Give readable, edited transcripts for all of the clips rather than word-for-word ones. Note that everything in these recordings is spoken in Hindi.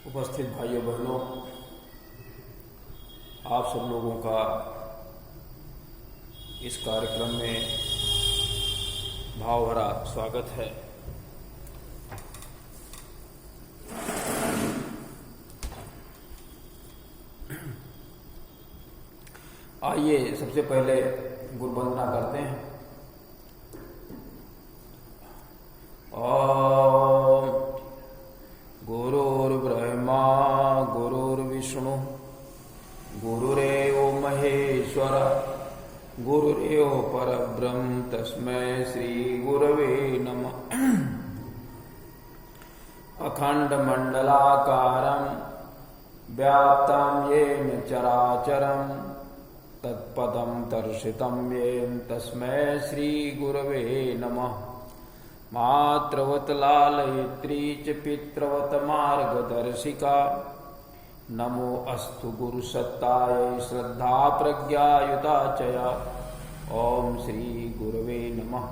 उपस्थित भाइयों बहनों, आप सब लोगों का इस कार्यक्रम में भाव भरा स्वागत है। आइए सबसे पहले गुरु वंदना करते हैं। ओम गुरुर्ब्रह्मा गुरुर्विष्णु गुरुरेव महेश्वर गुरुरेव परब्रह्म तस्मै श्री गुरवे नमः। अखंड मंडलाकारं व्याप्तं येन चराचरं तत्पदं दर्शितं येन तस्मै श्री गुरवे नमः। मातृवत लालयित्री च पितृवत मार्गदर्शिका नमो अस्तु गुरुसत्तायै श्रद्धा प्रज्ञायुता चया। ओम श्री गुरवे नमः।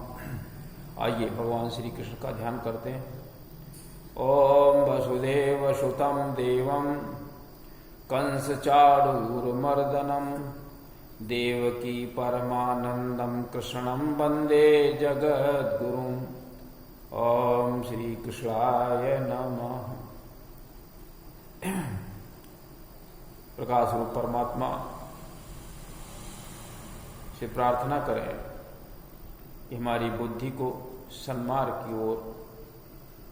आइए भगवान श्री कृष्ण का ध्यान करते हैं। ओम वसुदेव सुतं देवं कंस चाणूरमर्दनं देवकी परमानंदं कृष्णं वंदे जगद्गुरुम्। ओम श्री कृष्णाय नमः। प्रकाश रूप परमात्मा से प्रार्थना करें कि हमारी बुद्धि को सन्मार्ग की ओर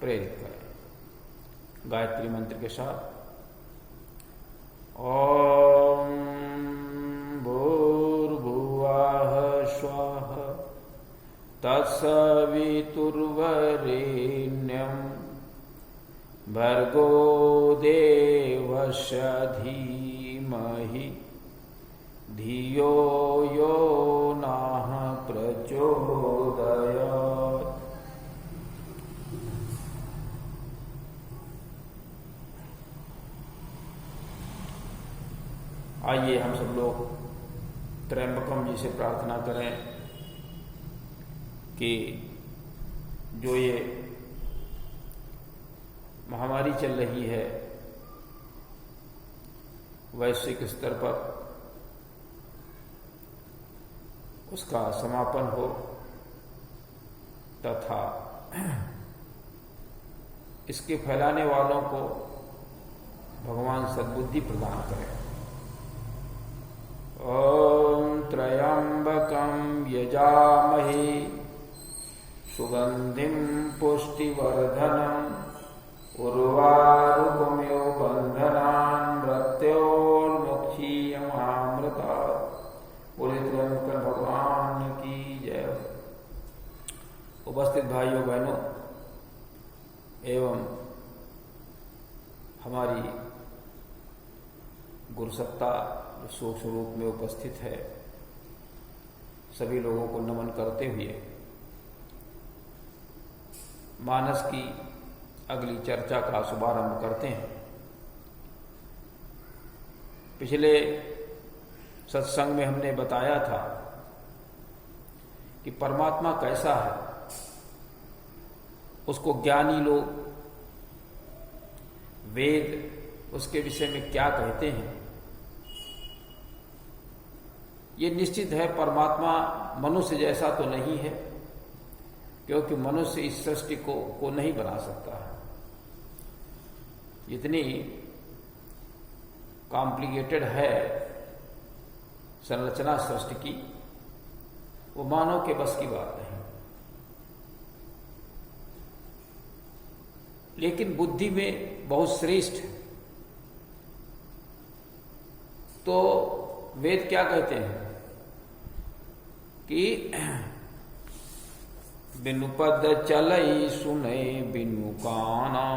प्रेरित करें। गायत्री मंत्र के साथ ओम भूर्भुवः स्वः तत्सवितुर्वरेण्यं भर्गो देवस्य धीमहि धियो यो नः प्रचोदयात्। आइए हम सब लोग त्र्यंबकम जी से प्रार्थना करें कि जो ये महामारी चल रही है वैश्विक स्तर पर, उसका समापन हो तथा इसके फैलाने वालों को भगवान सद्बुद्धि प्रदान करें। ओम त्र्यंबकं यजामहे सुगंधिं पुष्टिवर्धनम् उर्वारुकमिव बंधनान् मृत्योर्मुक्षीयमामृतात्। बोले त्र्यंबक भगवान की जय। उपस्थित भाइयों बहनों एवं हमारी गुरुसत्ता जो सूक्ष्म रूप में उपस्थित है, सभी लोगों को नमन करते हुए मानस की अगली चर्चा का शुभारंभ करते हैं। पिछले सत्संग में हमने बताया था कि परमात्मा कैसा है, उसको ज्ञानी लोग वेद उसके विषय में क्या कहते हैं। ये निश्चित है परमात्मा मनुष्य जैसा तो नहीं है, क्योंकि मनुष्य इस सृष्टि को नहीं बना सकता है। इतनी कॉम्प्लिकेटेड है संरचना सृष्टि की, वो मानव के बस की बात नहीं। लेकिन बुद्धि में बहुत श्रेष्ठ है। तो वेद क्या कहते हैं कि बिनु पद चलई सुने बिनु काना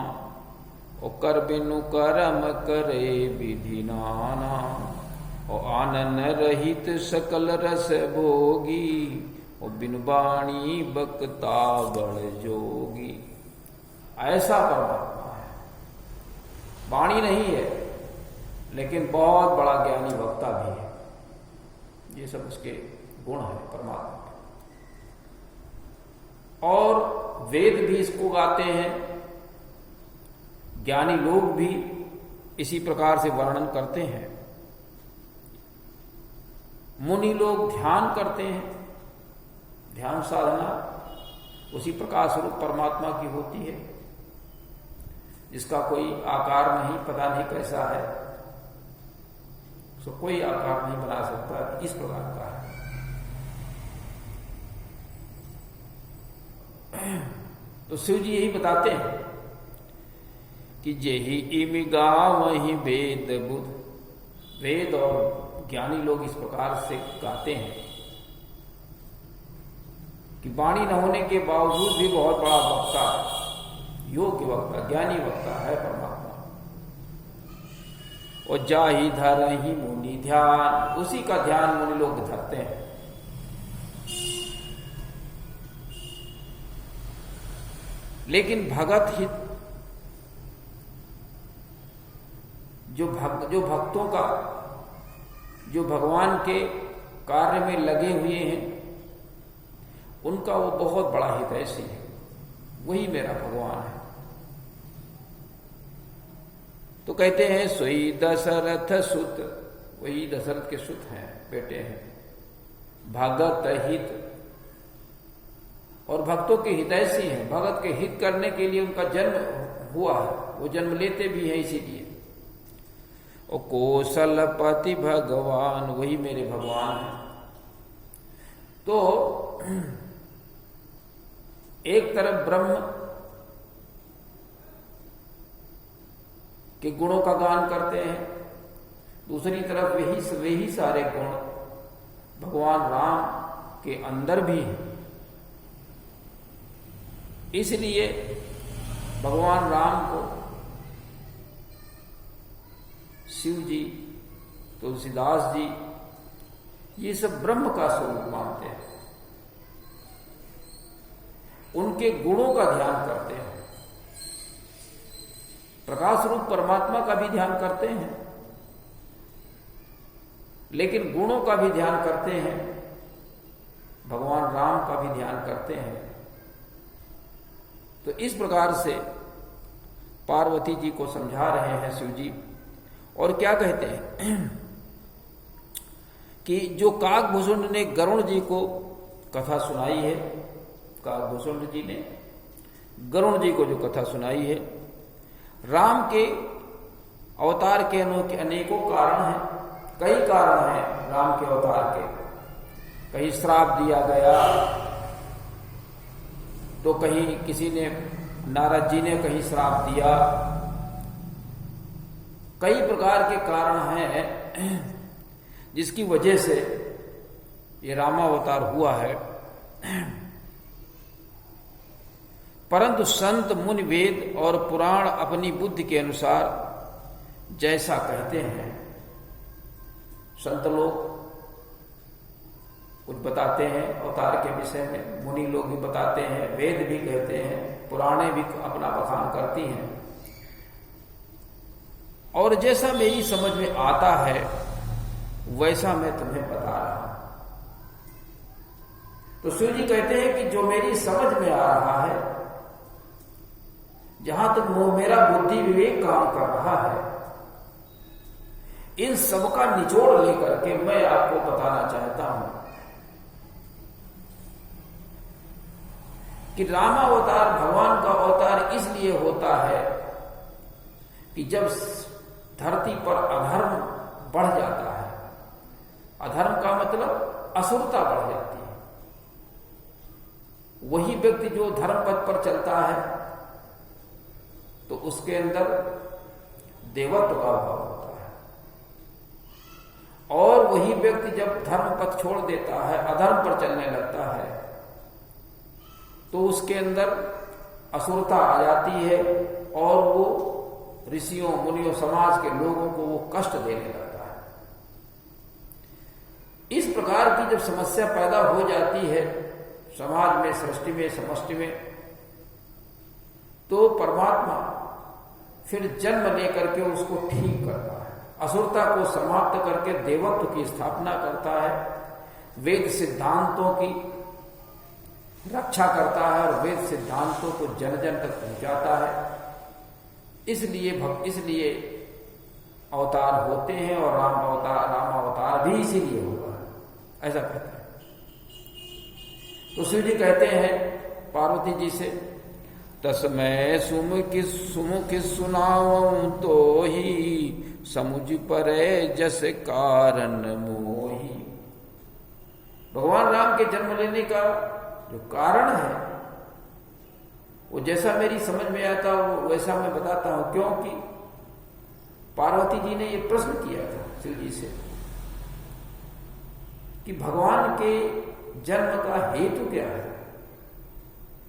ओकर बिनु कर्म करे विधि नाना। ओ आनन रहित सकल रस भोगी ओ बिनु बाणी बकता बड़ जोगी। ऐसा परमात्मा है, वाणी नहीं है लेकिन बहुत बड़ा ज्ञानी वक्ता भी है। ये सब उसके गुण है परमात्मा के। और वेद भी इसको गाते हैं, ज्ञानी लोग भी इसी प्रकार से वर्णन करते हैं। मुनि लोग ध्यान करते हैं, ध्यान साधना उसी प्रकाश स्वरूप परमात्मा की होती है, जिसका कोई आकार नहीं, पता नहीं कैसा है, उसको कोई आकार नहीं बना सकता, इस प्रकार का है। तो शिव जी यही बताते हैं कि जेहि इमि गावहि वेद बुध। वेद और ज्ञानी लोग इस प्रकार से गाते हैं कि वाणी न होने के बावजूद भी बहुत बड़ा वक्ता है, योग्य वक्ता, ज्ञानी वक्ता है परमात्मा। और जाहि धरहि मुनि ध्यान, उसी का ध्यान मुनि लोग धरते हैं। लेकिन भगत हित, जो भक्तों का, जो भगवान के कार्य में लगे हुए हैं, उनका वो बहुत बड़ा हितैषी है, वही मेरा भगवान है। तो कहते हैं सोई दशरथ सुत, वही दशरथ के सुत हैं, बेटे हैं। भगत हित, और भक्तों के हितैषी हैं, भगत के हित करने के लिए उनका जन्म हुआ है, वो जन्म लेते भी हैं इसीलिए। और कौशलपति भगवान, वही मेरे भगवान हैं। तो एक तरफ ब्रह्म के गुणों का गान करते हैं, दूसरी तरफ वही सारे गुण भगवान राम के अंदर भी हैं। इसलिए भगवान राम को शिव जी, तुलसीदास जी, ये सब ब्रह्म का स्वरूप मानते हैं, उनके गुणों का ध्यान करते हैं। प्रकाश रूप परमात्मा का भी ध्यान करते हैं, लेकिन गुणों का भी ध्यान करते हैं, भगवान राम का भी ध्यान करते हैं। तो इस प्रकार से पार्वती जी को समझा रहे हैं शिव जी। और क्या कहते हैं कि जो काकभूषुंड ने गरुण जी को कथा सुनाई है, काकभूषुंड जी ने गरुण जी को जो कथा सुनाई है, राम के अवतार के अनेकों कारण हैं, कई कारण हैं राम के अवतार के। कहीं श्राप दिया गया, तो कहीं किसी ने, नारद जी ने कहीं श्राप दिया, कई प्रकार के कारण हैं जिसकी वजह से ये रामावतार हुआ है। परंतु संत मुनि वेद और पुराण अपनी बुद्धि के अनुसार जैसा कहते हैं, संत लोग कुछ बताते हैं अवतार के विषय में, मुनि लोग भी बताते हैं, वेद भी कहते हैं, पुराणे भी अपना बखान करती हैं, और जैसा मेरी समझ में आता है वैसा मैं तुम्हें बता रहा हूं। तो शिव जी कहते हैं कि जो मेरी समझ में आ रहा है, जहां तक मेरा बुद्धि विवेक काम कर रहा है, इन सबका निचोड़ लेकर के मैं आपको बताना चाहता हूं कि रामावतार भगवान का अवतार इसलिए होता है कि जब धरती पर अधर्म बढ़ जाता है, अधर्म का मतलब असुरता बढ़ जाती है, वही व्यक्ति जो धर्म पथ पर चलता है तो उसके अंदर देवत्व का भाव होता है, और वही व्यक्ति जब धर्म पथ छोड़ देता है, अधर्म पर चलने लगता है, तो उसके अंदर असुरता आ जाती है, और वो ऋषियों मुनियों समाज के लोगों को वो कष्ट देने लगता है। इस प्रकार की जब समस्या पैदा हो जाती है समाज में, सृष्टि में, समष्टि में, तो परमात्मा फिर जन्म लेकर के उसको ठीक करता है, असुरता को समाप्त करके देवत्व की स्थापना करता है, वेद सिद्धांतों की रक्षा करता है और वेद सिद्धांतों को जन जन तक पहुंचाता है। इसलिए अवतार होते हैं और राम अवतार भी इसीलिए हुआ है, ऐसा कहते हैं। तो शिव जी कहते हैं पार्वती जी से, तस्मै सुमुख सुनाऊं तो ही, समुझ परे जस कारण मोही। भगवान राम के जन्म लेने का जो कारण है वो जैसा मेरी समझ में आता वो वैसा मैं बताता हूं, क्योंकि पार्वती जी ने ये प्रश्न किया था शिव जी से कि भगवान के जन्म का हेतु क्या है,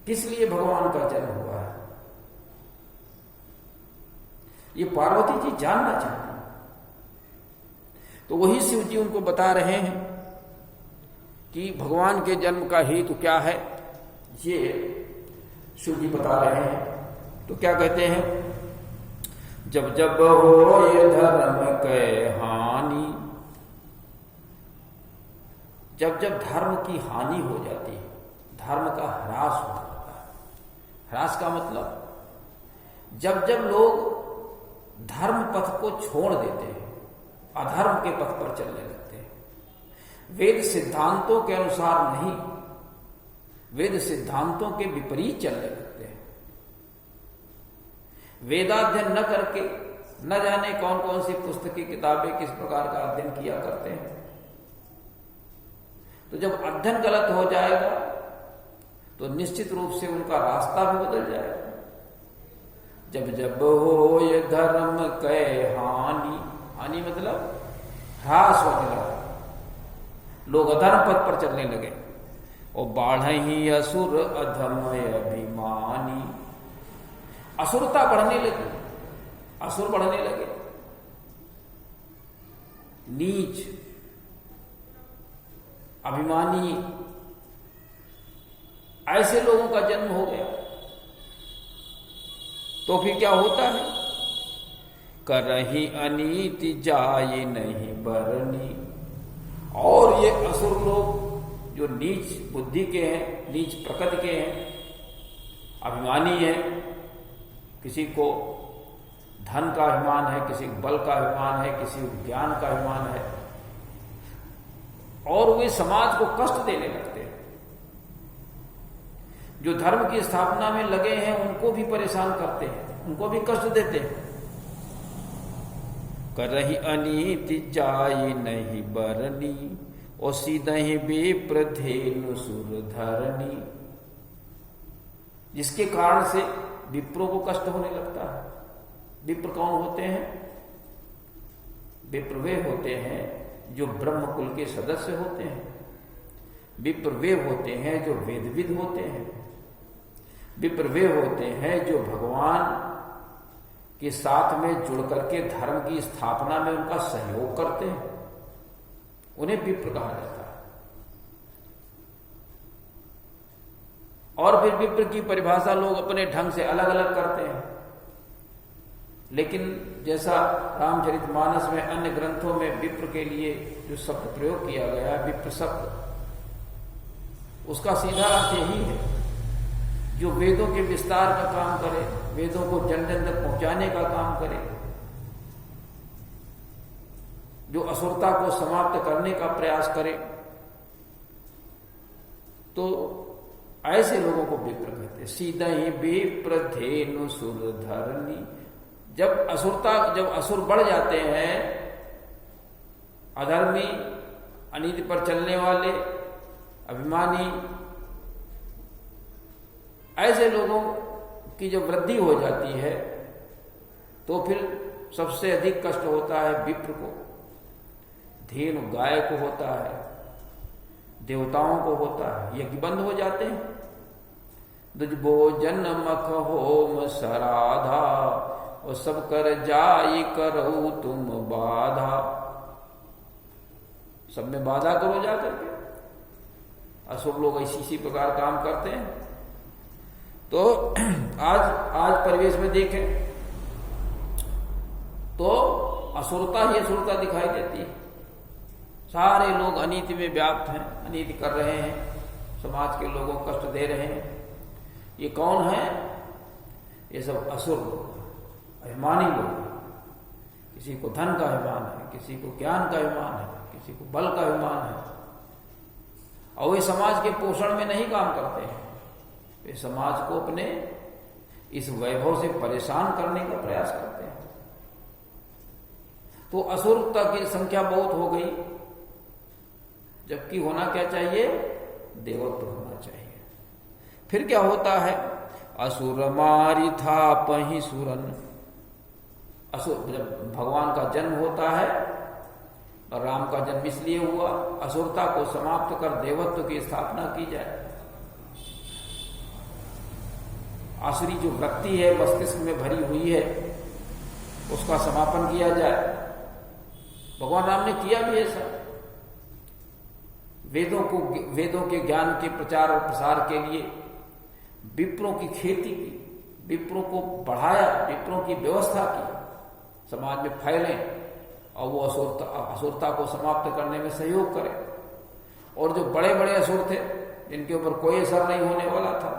किस लिए भगवान का जन्म हुआ है। ये पार्वती जी जानना चाहती हैं। तो वही शिव जी उनको बता रहे हैं कि भगवान के जन्म का हेतु क्या है, ये शिव जी बता रहे हैं। तो क्या कहते हैं, जब जब हो ये धर्म के हानि, जब जब धर्म की हानि हो जाती है, धर्म का ह्रास हो जाता है। ह्रास का मतलब जब जब लोग धर्म पथ को छोड़ देते हैं, अधर्म के पथ पर चलने लगते हैं, वेद सिद्धांतों के अनुसार नहीं, वेद सिद्धांतों के विपरीत चलने लगते हैं, वेदाध्ययन न करके न जाने कौन कौन सी पुस्तकें किताबें किस प्रकार का अध्ययन किया करते हैं। तो जब अध्ययन गलत हो जाएगा तो निश्चित रूप से उनका रास्ता भी बदल जाएगा। जब जब हो ये धर्म के हानि, हानि मतलब ह्रास वगैरह, लोग अधर्म पथ पर चलने लगे, और बाढ़ ही असुर अधम अभिमानी, असुरता बढ़ने लगी, असुर बढ़ने लगे, नीच अभिमानी ऐसे लोगों का जन्म हो गया। तो फिर क्या होता है, करही अनीति जाय नहीं बरनी। और ये असुर लोग जो नीच बुद्धि के हैं, नीच प्रकृति के हैं, अभिमानी हैं, किसी को धन का अभिमान है, किसी को बल का अभिमान है, किसी को ज्ञान का अभिमान है, और वे समाज को कष्ट देने लगते हैं। जो धर्म की स्थापना में लगे हैं उनको भी परेशान करते हैं, उनको भी कष्ट देते हैं। करही अनीति जाय नहीं बरनी, और सीधहि विप्र धेनु सुर धरनी, जिसके कारण से विप्रों को कष्ट होने लगता है। विप्र कौन होते हैं, विप्र वे होते हैं जो ब्रह्म कुल के सदस्य होते हैं। विप्र वे होते हैं जो वेदविद होते हैं। विप्र वे होते हैं जो भगवान के साथ में जुड़ करके धर्म की स्थापना में उनका सहयोग करते हैं, उन्हें विप्र कहा जाता है। और फिर विप्र की परिभाषा लोग अपने ढंग से अलग अलग करते हैं, लेकिन जैसा रामचरितमानस में अन्य ग्रंथों में विप्र के लिए जो शब्द प्रयोग किया गया है, विप्र शब्द, उसका सीधा अर्थ यही है, जो वेदों के विस्तार का काम करे, वेदों को जन जन तक पहुंचाने का काम करे, जो असुरता को समाप्त करने का प्रयास करे, तो ऐसे लोगों को विप्र कहते हैं। सीधा ही विप्र धेनु सुर धरनी। जब असुर बढ़ जाते हैं, अधर्मी, अनीति पर चलने वाले, अभिमानी, ऐसे लोगों की जब वृद्धि हो जाती है तो फिर सबसे अधिक कष्ट होता है विप्र को, धेनु गाय को होता है, देवताओं को होता है, यज्ञ बंद हो जाते हैं। दुजभोजन मख होम सराधा, और सब कर जाई करो तुम बाधा। सब में बाधा करो जा करके। असुर लोग इसी प्रकार काम करते हैं। तो आज परिवेश में देखें तो असुरता ही असुरता दिखाई देती है। सारे लोग अनीति में व्याप्त हैं, अनीति कर रहे हैं, समाज के लोगों को कष्ट दे रहे हैं। ये कौन है? ये सब असुर लोग, अभिमानी लोग। किसी को धन का अभिमान है, किसी को ज्ञान का अभिमान है, किसी को बल का अभिमान है, और वे समाज के पोषण में नहीं काम करते हैं, वे समाज को अपने इस वैभव से परेशान करने का प्रयास करते हैं। तो असुरता की संख्या बहुत हो गई, जबकि होना क्या चाहिए? देवत्व होना चाहिए। फिर क्या होता है? असुर मारी था पही सुरन। असुर, जब भगवान का जन्म होता है, और राम का जन्म इसलिए हुआ असुरता को समाप्त कर देवत्व की स्थापना की जाए। आसुरी जो वृत्ति है मस्तिष्क में भरी हुई है, उसका समापन किया जाए। भगवान राम ने किया भी ऐसा। वेदों के ज्ञान के प्रचार और प्रसार के लिए विप्रों की खेती की, विप्रों को बढ़ाया, विप्रों की व्यवस्था की, समाज में फैलें और वो असुरता को समाप्त करने में सहयोग करें। और जो बड़े बड़े असुर थे, जिनके ऊपर कोई असर नहीं होने वाला था,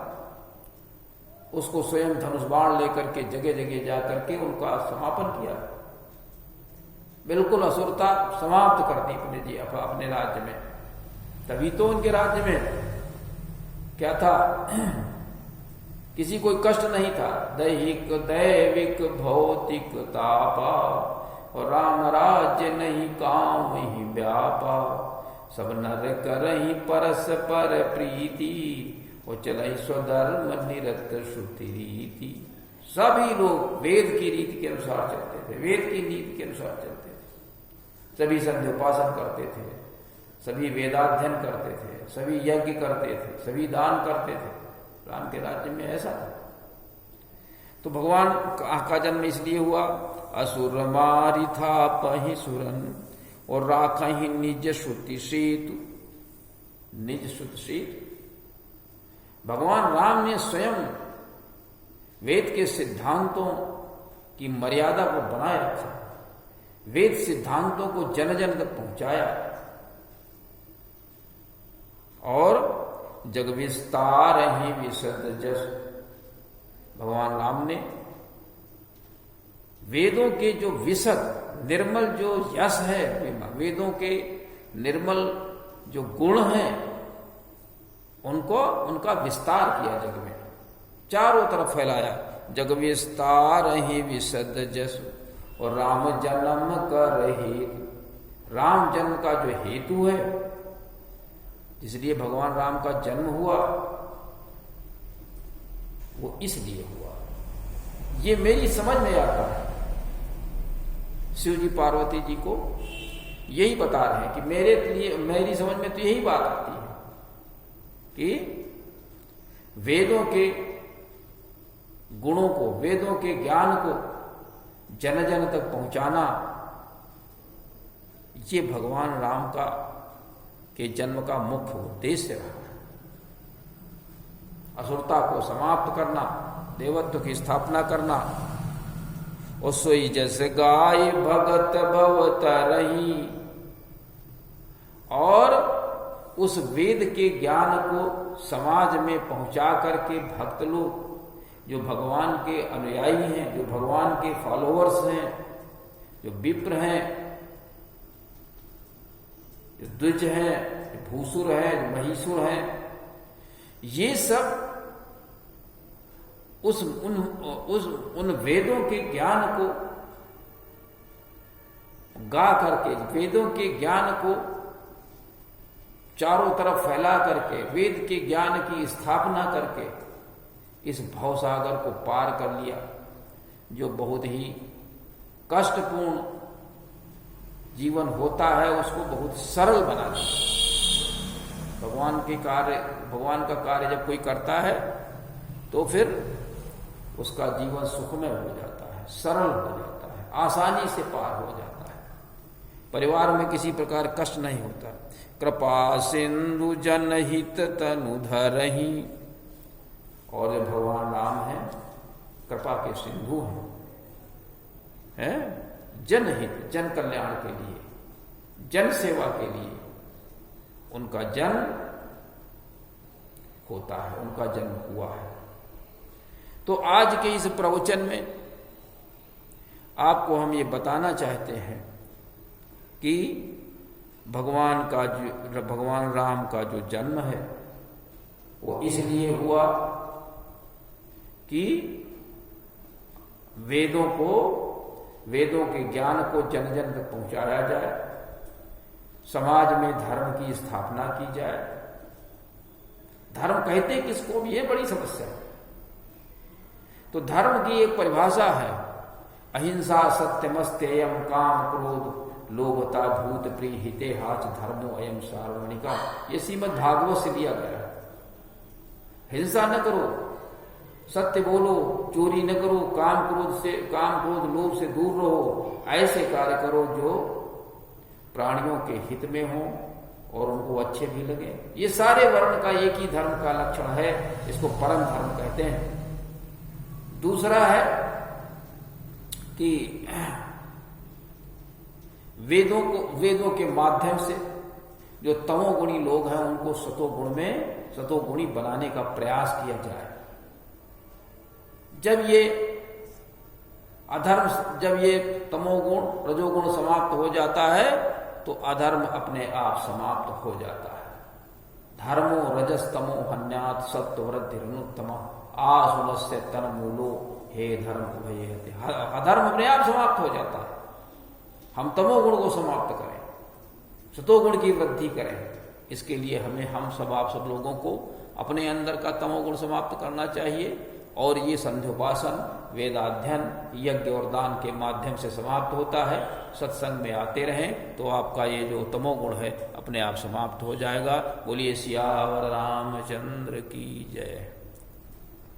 उसको स्वयं धनुष बाण लेकर के जगह जगह जाकर के उनका समापन किया। बिल्कुल असुरता समाप्त कर दी अपने राज्य में। तभी तो उनके राज्य में क्या था? किसी कोई कष्ट नहीं था। दैहिक दैविक भौतिक तापा, और राम राज्य नहीं काम ही व्यापा। सब नर करही परस्पर प्रीति, और चलाई स्वधर्म निरत श्रुति रीति। सभी लोग वेद की रीति के अनुसार चलते थे, वेद की नीति के अनुसार चलते थे। सभी संध्योपासन करते थे, सभी वेदाध्ययन करते थे, सभी यज्ञ करते थे, सभी दान करते थे। राम के राज्य में ऐसा था। तो भगवान का जन्म इसलिए हुआ, असुर मारी था पही सुरन, और राखहि निज श्रुति सेतु। निज श्रुति सेतु, भगवान राम ने स्वयं वेद के सिद्धांतों की मर्यादा को बनाए रखा, वेद सिद्धांतों को जन जन तक पहुंचाया, और जग विस्तार ही विशद जस। भगवान राम ने वेदों के जो विशद निर्मल जो यश है, वेदों के निर्मल जो गुण हैं, उनका विस्तार किया जग में, चारों तरफ फैलाया। जग विस्तार ही विशद जस, और राम जन्म कर हेतु। राम जन्म का जो हेतु है, इसलिए भगवान राम का जन्म हुआ, वो इसलिए हुआ। ये मेरी समझ में आता है। शिव जी पार्वती जी को यही बता रहे हैं कि मेरी समझ में तो यही बात आती है कि वेदों के गुणों को, वेदों के ज्ञान को जन जन तक पहुंचाना, ये भगवान राम का के जन्म का मुख्य उद्देश्य रहा। असुरता को समाप्त करना, देवत्व की स्थापना करना। और सोई जस गाय भगत भवतरही, और उस वेद के ज्ञान को समाज में पहुंचा करके भक्त लोग, जो भगवान के अनुयायी हैं, जो भगवान के फॉलोअर्स हैं, जो विप्र हैं, जो द्विज हैं, जो भूसुर हैं, जो महिषुर हैं, ये सब उन वेदों के ज्ञान को गा करके, वेदों के ज्ञान को चारों तरफ फैला करके, वेद के ज्ञान की स्थापना करके इस भवसागर को पार कर लिया, जो बहुत ही कष्टपूर्ण जीवन होता है उसको बहुत सरल बना दिया। भगवान का कार्य जब कोई करता है तो फिर उसका जीवन सुखमय हो जाता है, सरल हो जाता है, आसानी से पार हो जाता है, परिवार में किसी प्रकार कष्ट नहीं होता। कृपा सिंधु जनहित तनु धरहि, और जो भगवान राम है कृपा के सिंधु हैं, जनहित, जन कल्याण के लिए, जन सेवा के लिए उनका जन्म होता है, उनका जन्म हुआ है। तो आज के इस प्रवचन में आपको हम ये बताना चाहते हैं कि भगवान राम का जो जन्म है वो इसलिए हुआ कि वेदों के ज्ञान को जन जन तक पहुंचाया जाए, समाज में धर्म की स्थापना की जाए। धर्म कहते किसको भी, ये बड़ी समस्या है। तो धर्म की एक परिभाषा है, अहिंसा सत्यमस्तेयम काम क्रोध लोभता भूत प्रिय हितेहाच धर्मो अयम सार्वणिका। ये श्रीमद् भागवत से लिया गया है। हिंसा न करो, सत्य बोलो, चोरी न करो, काम क्रोध लोभ से दूर रहो, ऐसे कार्य करो जो प्राणियों के हित में हो और उनको अच्छे भी लगे। ये सारे वर्ण का एक ही धर्म का लक्षण है, इसको परम धर्म कहते हैं। दूसरा है कि वेदों के माध्यम से जो तमोगुणी लोग हैं उनको सतोगुणी बनाने का प्रयास किया जाए। जब ये तमोगुण रजोगुण समाप्त हो जाता है तो अधर्म अपने आप समाप्त हो जाता है। धर्मो रजस्तमो हन्यात् सत्ववृद्धिरनुत्तम आसुनस्य तन्मूलो हे धर्म उभयते। अधर्म अपने आप समाप्त हो जाता है। हम तमोगुण को समाप्त करें, सतोगुण की वृद्धि करें। इसके लिए आप सब लोगों को अपने अंदर का तमोगुण समाप्त करना चाहिए। और ये संध्योपासन, वेदाध्ययन, यज्ञ और दान के माध्यम से समाप्त होता है। सत्संग में आते रहें तो आपका ये जो तमोगुण है अपने आप समाप्त हो जाएगा। बोलिए सियावर रामचंद्र की जय।